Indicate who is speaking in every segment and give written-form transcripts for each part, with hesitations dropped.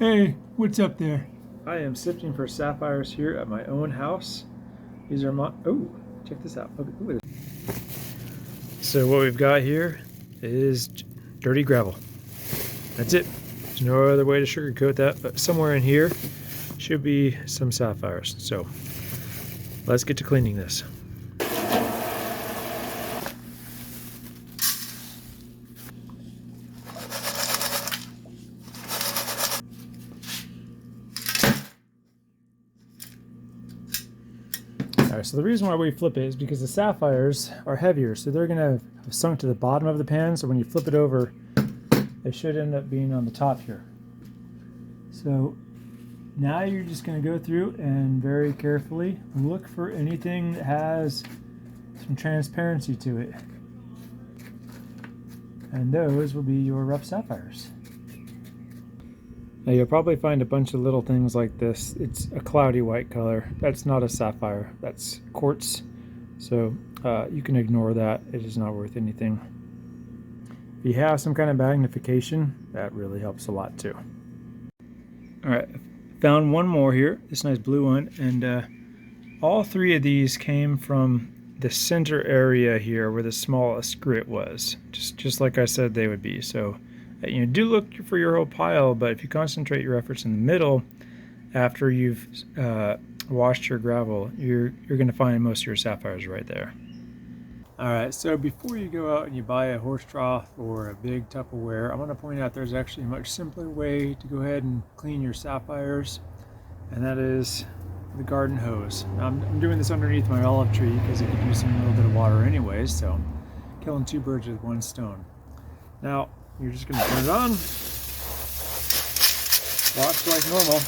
Speaker 1: Hey, what's up there? I am sifting for sapphires here at my own house. These are my, oh, check this out. Look at this. So what we've got here is dirty gravel. That's it. There's no other way to sugarcoat that, but somewhere in here should be some sapphires. So let's get to cleaning this. Alright, so the reason why we flip it is because the sapphires are heavier, so they're going to have sunk to the bottom of the pan, so when you flip it over, they should end up being on the top here. So now you're just going to go through and very carefully look for anything that has some transparency to it. And those will be your rough sapphires. Now you'll probably find a bunch of little things like this. It's a cloudy white color. That's not a sapphire, that's quartz. So you can ignore that. It is not worth anything. If you have some kind of magnification, that really helps a lot too. All right, found one more here, this nice blue one, and all three of these came from the center area here where the smallest grit was, just like I said they would be. So you do look for your whole pile, but if you concentrate your efforts in the middle after you've washed your gravel, you're going to find most of your sapphires right there. All right, so before you go out and you buy a horse trough or a big Tupperware, I want to point out there's actually a much simpler way to go ahead and clean your sapphires, and that is the garden hose. Now, I'm doing this underneath my olive tree because it could use a little bit of water anyways, so I'm killing two birds with one stone. Now, you're just going to turn it on, wash like normal.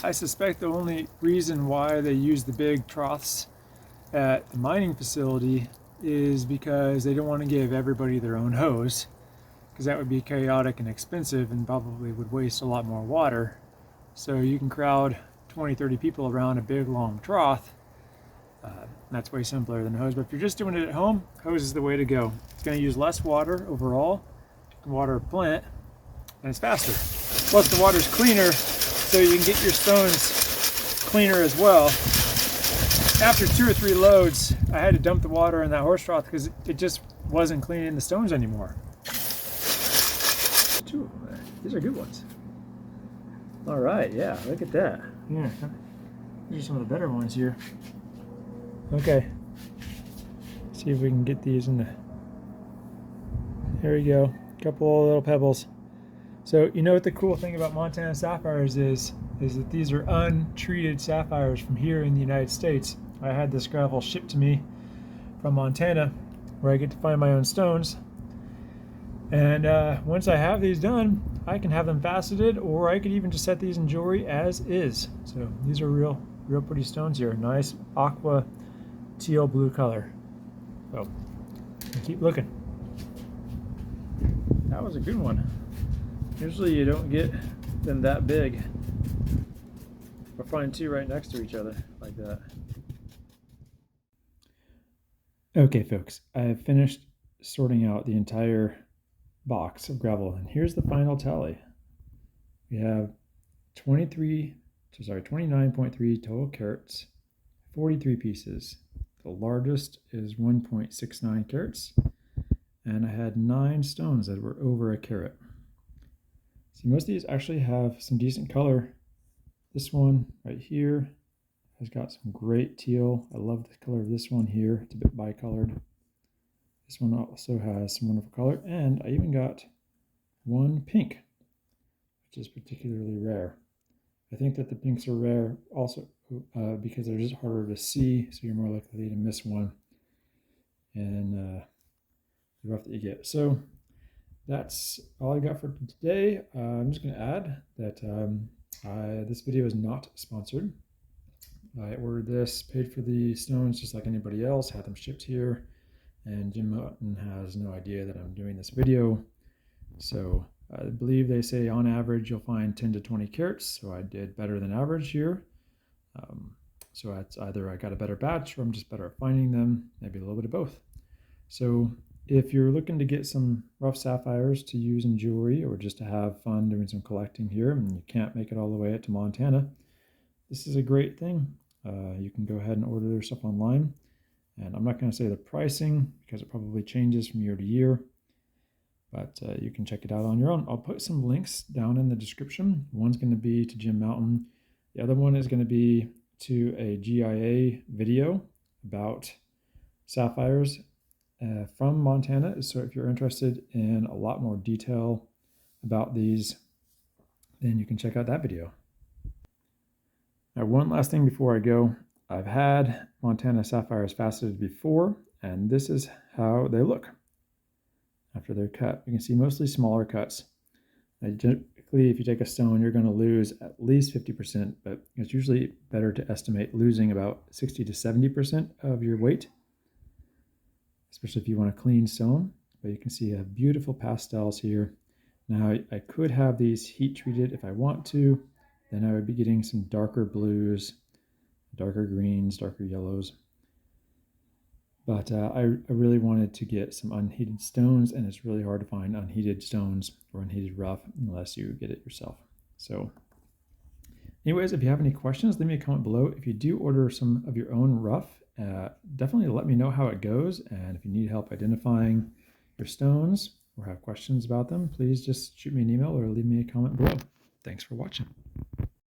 Speaker 1: I suspect the only reason why they use the big troughs at the mining facility is because they don't want to give everybody their own hose, because that would be chaotic and expensive and probably would waste a lot more water. So you can crowd 20-30 people around a big long trough. That's way simpler than a hose, but if you're just doing it at home, hose is the way to go. It's going to use less water overall. You can water a plant, and it's faster. Plus the water's cleaner, so you can get your stones cleaner as well. After 2 or 3 loads, I had to dump the water in that horse trough because it just wasn't cleaning the stones anymore. 2 of them there. These are good ones. All right, yeah, look at that. Yeah, these are some of the better ones here. Okay, see if we can get these in the, there we go, a couple of little pebbles. So you know what the cool thing about Montana sapphires is that these are untreated sapphires from here in the United States. I had this gravel shipped to me from Montana where I get to find my own stones, and once I have these done, I can have them faceted, or I could even just set these in jewelry as is. So these are real pretty stones here, nice aqua teal blue color. So keep looking. That was a good one. Usually you don't get them that big. We'll find 2 right next to each other like that. Okay folks, I have finished sorting out the entire box of gravel, and here's the final tally. We have 29.3 total carats, 43 pieces. The largest is 1.69 carats, and I had 9 stones that were over a carat. See, most of these actually have some decent color. This one right here has got some great teal. I love the color of this one here. It's a bit bicolored. This one also has some wonderful color, and I even got one pink, which is particularly rare. I think that the pinks are rare also because they're just harder to see, so you're more likely to miss one and the rough that you get. So that's all I got for today. I'm just going to add that this video is not sponsored. I ordered this, paid for the stones just like anybody else, had them shipped here, and Jim Mutton has no idea that I'm doing this video. So I believe they say on average you'll find 10 to 20 carats, so I did better than average here. So it's either I got a better batch or I'm just better at finding them, maybe a little bit of both. So If you're looking to get some rough sapphires to use in jewelry or just to have fun doing some collecting here and you can't make it all the way up to Montana, this is a great thing. You can go ahead and order their stuff online. And I'm not going to say the pricing because it probably changes from year to year, but you can check it out on your own. I'll put some links down in the description. One's going to be to Jim Mountain. The other one is going to be to a GIA video about sapphires from Montana. So if you're interested in a lot more detail about these, then you can check out that video. Now, one last thing before I go. I've had Montana sapphires faceted before, and this is how they look after they're cut. You can see mostly smaller cuts. Now, typically, if you take a stone, you're going to lose at least 50%, but it's usually better to estimate losing about 60 to 70% of your weight, especially if you want a clean stone. But you can see I have beautiful pastels here. Now, I could have these heat treated if I want to. Then I would be getting some darker blues, darker greens, darker yellows. But I really wanted to get some unheated stones, and it's really hard to find unheated stones or unheated rough unless you get it yourself. So anyways, if you have any questions, leave me a comment below. If you do order some of your own rough, definitely let me know how it goes. And if you need help identifying your stones or have questions about them, please just shoot me an email or leave me a comment below. Thanks for watching.